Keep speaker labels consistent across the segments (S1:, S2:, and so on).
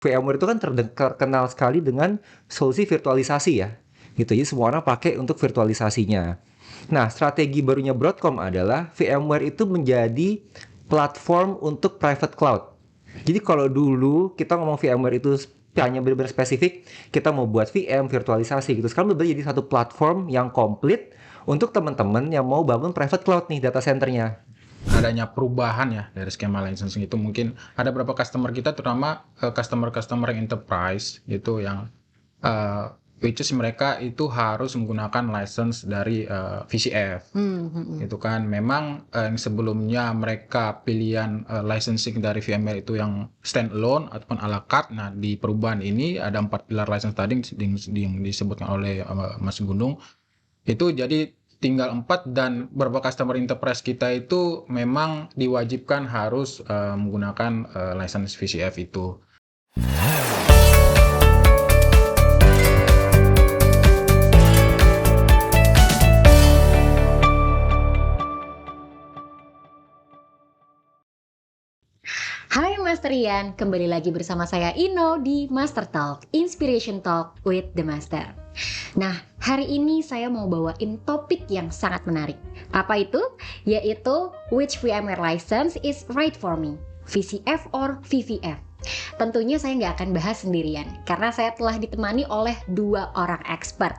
S1: VMware itu kan terkenal sekali dengan solusi virtualisasi ya, gitu. Jadi semua orang pakai untuk virtualisasinya. Nah, strategi barunya Broadcom adalah VMware itu menjadi platform untuk private cloud. Jadi kalau dulu kita ngomong VMware itu hanya benar-benar spesifik, kita mau buat VM, virtualisasi gitu. Sekarang benar-benar jadi satu platform yang komplit untuk teman-teman yang mau bangun private cloud nih data centernya.
S2: Adanya perubahan ya dari skema licensing itu, mungkin ada beberapa customer kita, terutama customer yang enterprise itu yang which is mereka itu harus menggunakan license dari VCF. Itu kan memang yang sebelumnya mereka pilihan licensing dari VMware itu yang standalone ataupun a la carte. Nah, di perubahan ini ada 4 pilar license tadi yang disebutkan oleh Mas Gunung. Itu jadi tinggal 4, dan beberapa customer enterprise kita itu memang diwajibkan harus menggunakan license VCF itu.
S3: Hai Master Ian, kembali lagi bersama saya Ino di Master Talk, Inspiration Talk with the Master. Nah, hari ini saya mau bawain topik yang sangat menarik. Apa itu? Yaitu which VMware license is right for me, VCF or VVF? Tentunya saya nggak akan bahas sendirian, karena saya telah ditemani oleh 2 orang expert,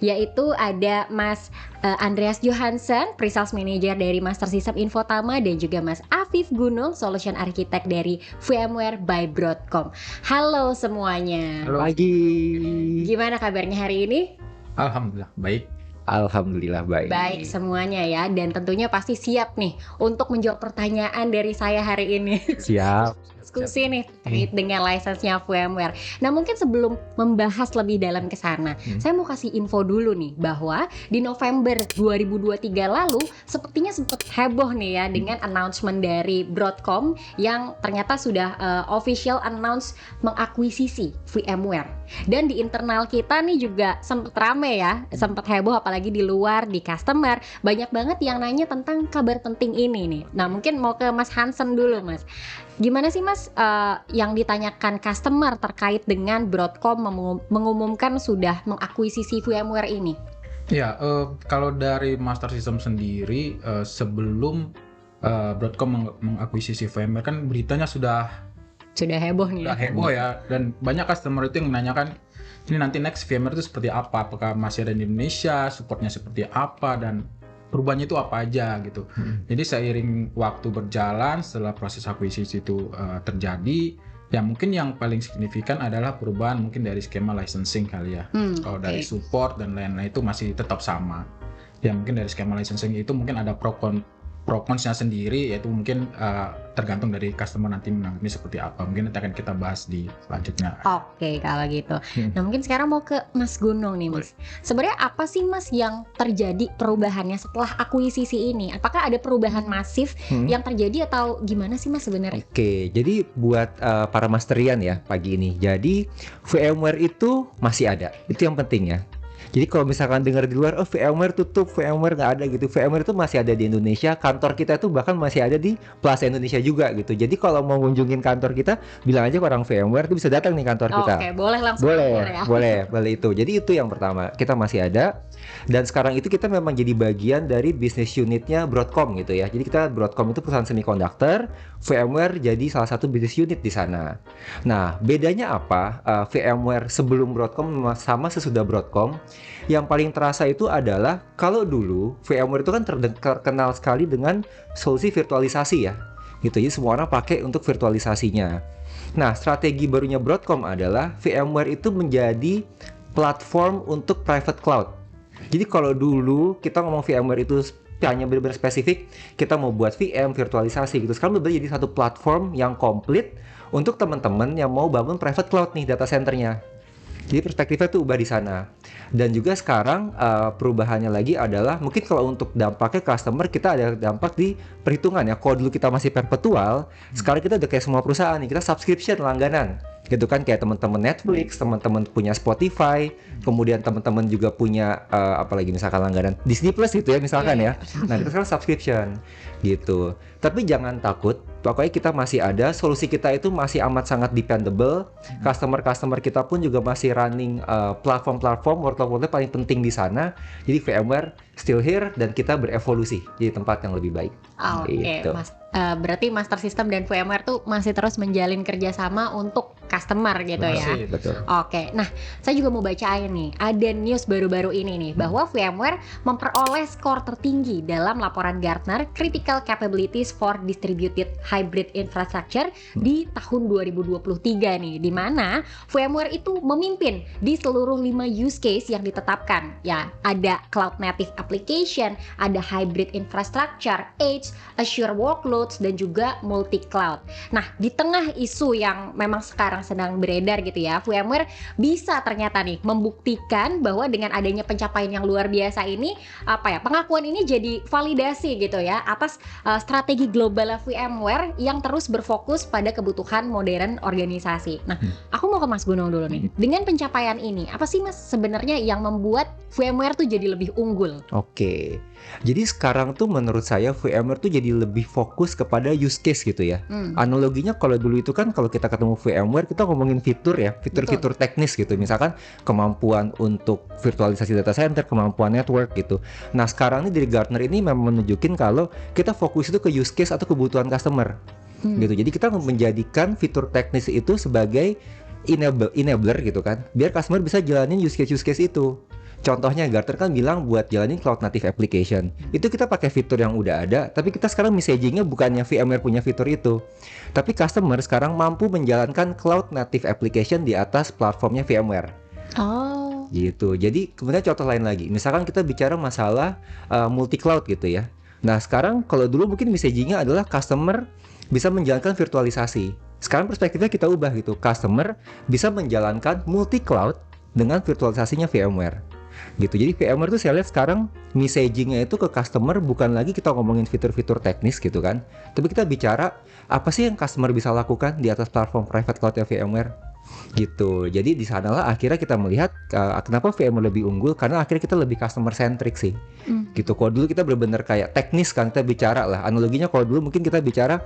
S3: yaitu ada Mas Andreas Johansen, Pre-Sales Manager dari Master System Infotama, dan juga Mas Afif Gunung, Solution Architect dari VMware by Broadcom. Halo semuanya.
S1: Halo pagi.
S3: Gimana kabarnya hari ini?
S2: Alhamdulillah baik.
S1: Alhamdulillah baik.
S3: Baik semuanya ya, dan tentunya pasti siap nih untuk menjawab pertanyaan dari saya hari ini.
S1: Siap.
S3: Diskusi nih terkait dengan license-nya VMware. Nah, mungkin sebelum membahas lebih dalam ke sana, saya mau kasih info dulu nih bahwa di November 2023 lalu sepertinya sempat heboh nih ya dengan announcement dari Broadcom yang ternyata sudah official announce mengakuisisi VMware. Dan di internal kita nih juga sempat rame ya, sempat heboh, apalagi di luar, di customer banyak banget yang nanya tentang kabar penting ini nih. Nah, mungkin mau ke Mas Hansen dulu, Mas. Gimana sih Mas yang ditanyakan customer terkait dengan Broadcom mengumumkan sudah mengakuisisi VMware ini?
S2: Ya, kalau dari Master System sendiri, sebelum Broadcom mengakuisisi VMware kan beritanya sudah
S3: heboh nih.
S2: Sudah heboh ya, dan banyak customer itu yang menanyakan ini nanti next VMware itu seperti apa, apakah masih ada di Indonesia, supportnya seperti apa, dan perubahannya itu apa aja gitu. Jadi seiring waktu berjalan, setelah proses akuisisi itu terjadi, ya mungkin yang paling signifikan adalah perubahan mungkin dari skema licensing kali ya. Kalau dari support dan lain-lain itu masih tetap sama. Ya mungkin dari skema licensing itu mungkin ada pro cons-nya sendiri, yaitu mungkin tergantung dari customer nanti menanggapi seperti apa. Mungkin nanti akan kita bahas di selanjutnya.
S3: Oke, kalau gitu. Nah, mungkin sekarang mau ke Mas Gunung nih, Mas. Sebenarnya apa sih Mas yang terjadi perubahannya setelah akuisisi ini? Apakah ada perubahan masif yang terjadi atau gimana sih Mas sebenarnya?
S1: Oke, jadi buat para masterian ya pagi ini. Jadi VMware itu masih ada. Itu yang penting ya. Jadi kalau misalkan dengar di luar, oh VMware tutup, VMware nggak ada gitu. VMware itu masih ada di Indonesia. Kantor kita itu bahkan masih ada di Plaza Indonesia juga gitu. Jadi kalau mau ngunjungin kantor kita, bilang aja ke orang VMware, itu bisa datang nih kantor kita.
S3: Oke, boleh langsung.
S1: Boleh itu. Jadi itu yang pertama, kita masih ada. Dan sekarang itu kita memang jadi bagian dari bisnis unitnya Broadcom gitu ya. Jadi kita Broadcom itu perusahaan semiconductor, VMware jadi salah satu bisnis unit di sana. Nah, bedanya apa? VMware sebelum Broadcom sama sesudah Broadcom. Yang paling terasa itu adalah kalau dulu VMware itu kan terkenal sekali dengan solusi virtualisasi ya. Gitu. Jadi semua orang pakai untuk virtualisasinya. Nah, strategi barunya Broadcom adalah VMware itu menjadi platform untuk private cloud. Jadi kalau dulu kita ngomong VMware itu hanya benar-benar spesifik, kita mau buat VM, virtualisasi gitu. Sekarang benar-benar jadi satu platform yang komplit untuk teman-teman yang mau bangun private cloud nih data centernya. Jadi perspektifnya tuh ubah di sana. Dan juga sekarang perubahannya lagi adalah mungkin kalau untuk dampaknya customer, kita ada dampak di perhitungan ya. Kalau dulu kita masih perpetual, sekarang kita udah kayak semua perusahaan nih, kita subscription langganan. gitu kan, kayak teman-teman Netflix, teman-teman punya Spotify, kemudian teman-teman juga punya apalagi misalkan langganan Disney Plus gitu ya misalkan ya. Nah, itu sekarang subscription gitu. Tapi jangan takut, pokoknya kita masih ada, solusi kita itu masih amat sangat dependable. Customer kita pun juga masih running platform-platform workload paling penting di sana. Jadi VMware still here dan kita berevolusi jadi tempat yang lebih baik.
S3: Oke,
S1: Gitu.
S3: Mas. Berarti Master System dan VMware tuh masih terus menjalin kerjasama untuk customer gitu ya.
S2: Masih.
S1: Betul.
S3: Oke, nah saya juga mau bacain nih, ada news baru-baru ini nih bahwa VMware memperoleh skor tertinggi dalam laporan Gartner Critical Capabilities for Distributed Hybrid Infrastructure di tahun 2023 nih, di mana VMware itu memimpin di seluruh 5 use case yang ditetapkan. Ya, ada Cloud Native Application, ada Hybrid Infrastructure, Edge, Azure Workloads, dan juga multi-cloud. Nah, di tengah isu yang memang sekarang sedang beredar gitu ya, VMware bisa ternyata nih membuktikan bahwa dengan adanya pencapaian yang luar biasa ini, pengakuan ini jadi validasi gitu ya atas strategi global VMware yang terus berfokus pada kebutuhan modern organisasi. Nah, aku mau ke Mas Gunung dulu nih. Dengan pencapaian ini, apa sih Mas sebenarnya yang membuat VMware tuh jadi lebih unggul?
S1: Oke. Jadi sekarang tuh menurut saya VMware tuh jadi lebih fokus kepada use case gitu ya. Analoginya kalau dulu itu kan kalau kita ketemu VMware kita ngomongin fitur ya, fitur-fitur teknis gitu. Misalkan kemampuan untuk virtualisasi data center, kemampuan network gitu. Nah, sekarang ini dari Gartner ini memang menunjukin kalau kita fokus itu ke use case atau kebutuhan customer. Gitu. Jadi kita menjadikan fitur teknis itu sebagai enabler gitu kan. Biar customer bisa jalanin use case itu. Contohnya Gartner kan bilang buat jalanin Cloud Native Application. Itu kita pakai fitur yang udah ada, tapi kita sekarang messagingnya bukannya VMware punya fitur itu. Tapi customer sekarang mampu menjalankan Cloud Native Application di atas platformnya VMware.
S3: Oh.
S1: Gitu. Jadi kemudian contoh lain lagi. Misalkan kita bicara masalah multi-cloud gitu ya. Nah sekarang kalau dulu mungkin messagingnya adalah customer bisa menjalankan virtualisasi. Sekarang perspektifnya kita ubah gitu. Customer bisa menjalankan multi-cloud dengan virtualisasinya VMware. Gitu. Jadi VMware tuh saya lihat sekarang messagingnya itu ke customer bukan lagi kita ngomongin fitur-fitur teknis gitu kan, tapi kita bicara apa sih yang customer bisa lakukan di atas platform private cloud VMware gitu. Jadi di sanalah akhirnya kita melihat kenapa VMware lebih unggul, karena akhirnya kita lebih customer centric sih. Gitu. Kalau dulu kita benar-benar kayak teknis kan, kita bicara lah. Analoginya kalau dulu mungkin kita bicara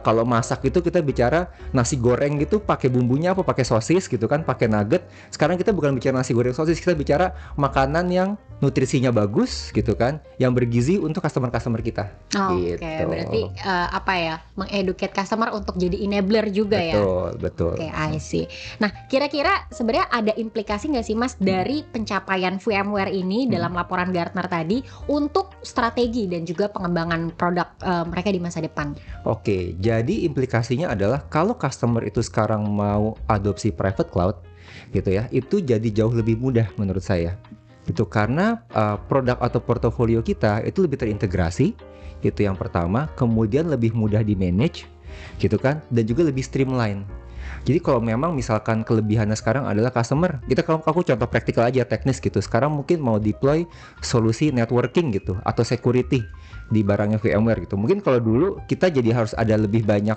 S1: kalau masak itu kita bicara nasi goreng gitu pakai bumbunya apa, pakai sosis gitu kan, pakai nugget. Sekarang kita bukan bicara nasi goreng sosis, kita bicara makanan yang nutrisinya bagus gitu kan, yang bergizi untuk customer-customer kita.
S3: Oke,
S1: Gitu.
S3: berarti mengeducate customer untuk jadi enabler juga ya.
S1: Betul.
S3: Oke, I see. Nah, kira-kira sebenarnya ada implikasi nggak sih Mas dari pencapaian VMware ini dalam laporan Gartner tadi untuk strategi dan juga pengembangan produk mereka di masa depan?
S1: Oke, jadi implikasinya adalah kalau customer itu sekarang mau adopsi private cloud gitu ya, itu jadi jauh lebih mudah menurut saya. Itu karena produk atau portofolio kita itu lebih terintegrasi, itu yang pertama, kemudian lebih mudah di manage gitu kan, dan juga lebih streamline. Jadi kalau memang misalkan kelebihannya sekarang adalah customer, aku contoh praktikal aja teknis gitu. Sekarang mungkin mau deploy solusi networking gitu atau security di barangnya VMware gitu. Mungkin kalau dulu kita jadi harus ada lebih banyak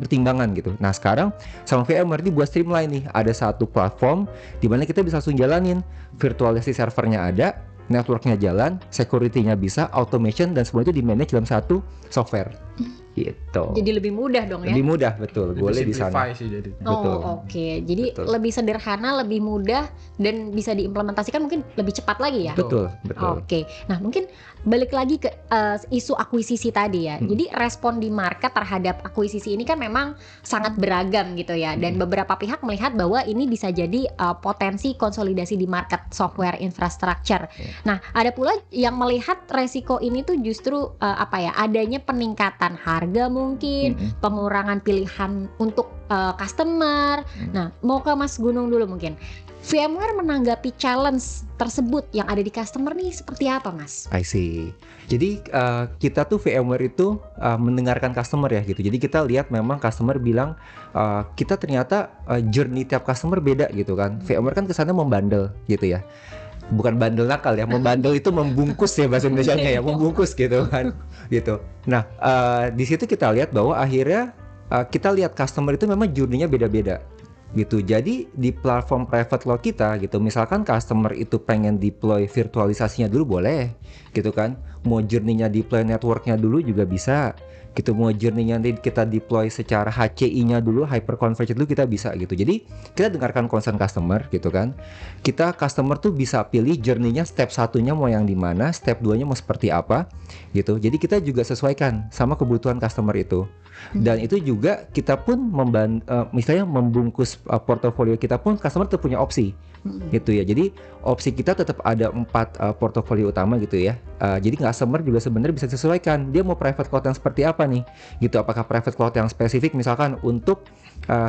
S1: pertimbangan gitu. Nah sekarang sama VMware ini buat streamline nih, ada satu platform di mana kita bisa langsung jalanin virtualisasi servernya ada, networknya jalan, security-nya bisa, automation dan semua itu di manage dalam satu software. Gitu.
S3: Jadi lebih mudah dong ya.
S1: Lebih mudah, betul. Boleh di sana.
S2: Sih jadi.
S1: Betul.
S3: Oke. Jadi
S1: Betul.
S3: lebih sederhana, lebih mudah dan bisa diimplementasikan mungkin lebih cepat lagi ya.
S1: Betul.
S3: Oke. Nah, mungkin balik lagi ke isu akuisisi tadi ya. Jadi respon di market terhadap akuisisi ini kan memang sangat beragam gitu ya. Dan beberapa pihak melihat bahwa ini bisa jadi potensi konsolidasi di market software infrastructure. Nah, ada pula yang melihat resiko ini tuh justru adanya peningkatan harga mungkin, pengurangan pilihan untuk customer. Nah, mau ke Mas Gunung dulu mungkin. VMware menanggapi challenge tersebut yang ada di customer nih seperti apa, Mas?
S1: I see. Jadi kita tuh VMware itu mendengarkan customer ya gitu. Jadi kita lihat memang customer bilang kita ternyata journey tiap customer beda gitu kan. VMware kan kesannya membandel gitu ya. Bukan bandel nakal ya, membandel itu membungkus ya bahasa Indonesianya ya, membungkus gitu kan, gitu. Nah di situ kita lihat bahwa akhirnya kita lihat customer itu memang journey-nya beda-beda gitu. Jadi di platform private cloud kita gitu, misalkan customer itu pengen deploy virtualisasinya dulu boleh gitu kan, mau journey-nya deploy network-nya dulu juga bisa gitu, mau journey-nya nanti kita deploy secara HCI-nya dulu, hyperconverged dulu kita bisa gitu. Jadi kita dengarkan concern customer gitu kan, kita customer tuh bisa pilih journey-nya, step satunya mau yang di mana, step 2-nya mau seperti apa gitu. Jadi kita juga sesuaikan sama kebutuhan customer itu. Dan itu juga kita pun misalnya membungkus portofolio kita pun customer tetap punya opsi gitu ya. Jadi opsi kita tetap ada 4 portofolio utama gitu ya. Jadi customer juga sebenarnya bisa disesuaikan dia mau private cloud yang seperti apa nih gitu. Apakah private cloud yang spesifik misalkan untuk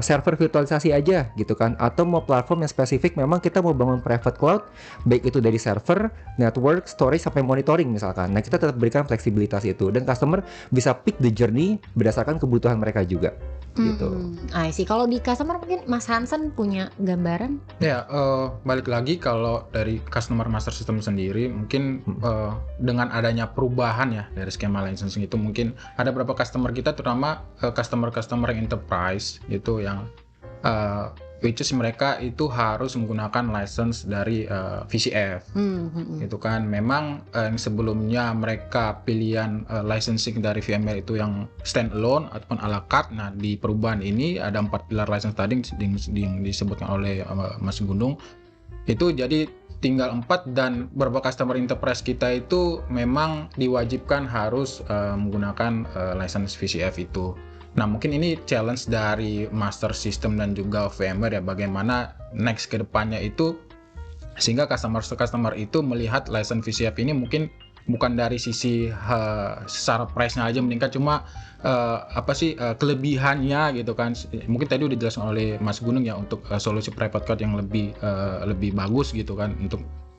S1: server virtualisasi aja gitu kan, atau mau platform yang spesifik memang kita mau bangun private cloud baik itu dari server, network, storage sampai monitoring misalkan. Nah kita tetap berikan fleksibilitas itu dan customer bisa pick the journey berdasarkan kebutuhan mereka juga gitu.
S3: I see. Kalau di customer mungkin Mas Hansen punya gambaran?
S2: Ya, balik lagi kalau dari customer master system sendiri, mungkin dengan adanya perubahan ya dari skema licensing itu, mungkin ada beberapa customer kita, terutama customer yang enterprise itu yang which is mereka itu harus menggunakan license dari VCF. Itu kan memang yang sebelumnya mereka pilihan licensing dari VMware itu yang standalone ataupun a la carte. Nah di perubahan ini ada 4 pilar license tadi yang disebutkan oleh Mas Gunung itu, jadi tinggal 4, dan beberapa customer enterprise kita itu memang diwajibkan harus menggunakan license VCF itu. Nah mungkin ini challenge dari master system dan juga VMware ya, bagaimana next ke depannya itu sehingga customer itu melihat license VCF ini mungkin bukan dari sisi secara price-nya aja meningkat, cuma kelebihannya gitu kan. Mungkin tadi udah dijelaskan oleh Mas Gunung ya, untuk solusi private cloud yang lebih bagus gitu kan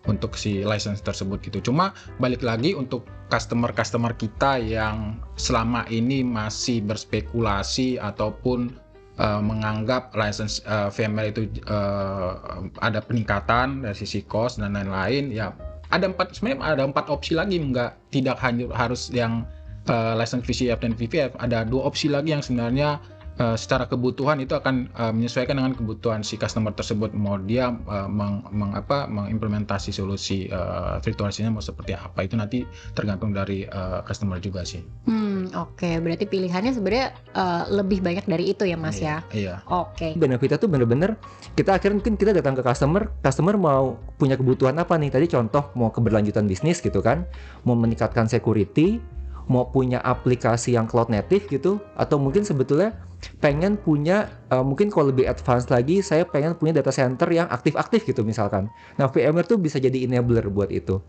S2: untuk si license tersebut gitu. Cuma balik lagi untuk customer kita yang selama ini masih berspekulasi ataupun menganggap license VMware itu ada peningkatan dari sisi cost dan lain-lain ya, sebenarnya ada 4 opsi lagi, tidak hanya harus yang license VCF dan VPF. Ada 2 opsi lagi yang sebenarnya secara kebutuhan itu akan menyesuaikan dengan kebutuhan si customer tersebut, mau dia mengimplementasi solusi virtualisasinya mau seperti apa, itu nanti tergantung dari customer juga sih.
S3: Oke, berarti pilihannya sebenarnya lebih banyak dari itu ya Mas ya.
S2: Iya.
S3: Oke.
S1: Benefitnya tuh bener-bener kita akhirnya mungkin kita datang ke customer mau punya kebutuhan apa nih, tadi contoh mau keberlanjutan bisnis gitu kan, mau meningkatkan security, mau punya aplikasi yang cloud native gitu, atau mungkin sebetulnya pengen punya mungkin kalau lebih advance lagi saya pengen punya data center yang aktif-aktif gitu misalkan. Nah VMware tuh bisa jadi enabler buat itu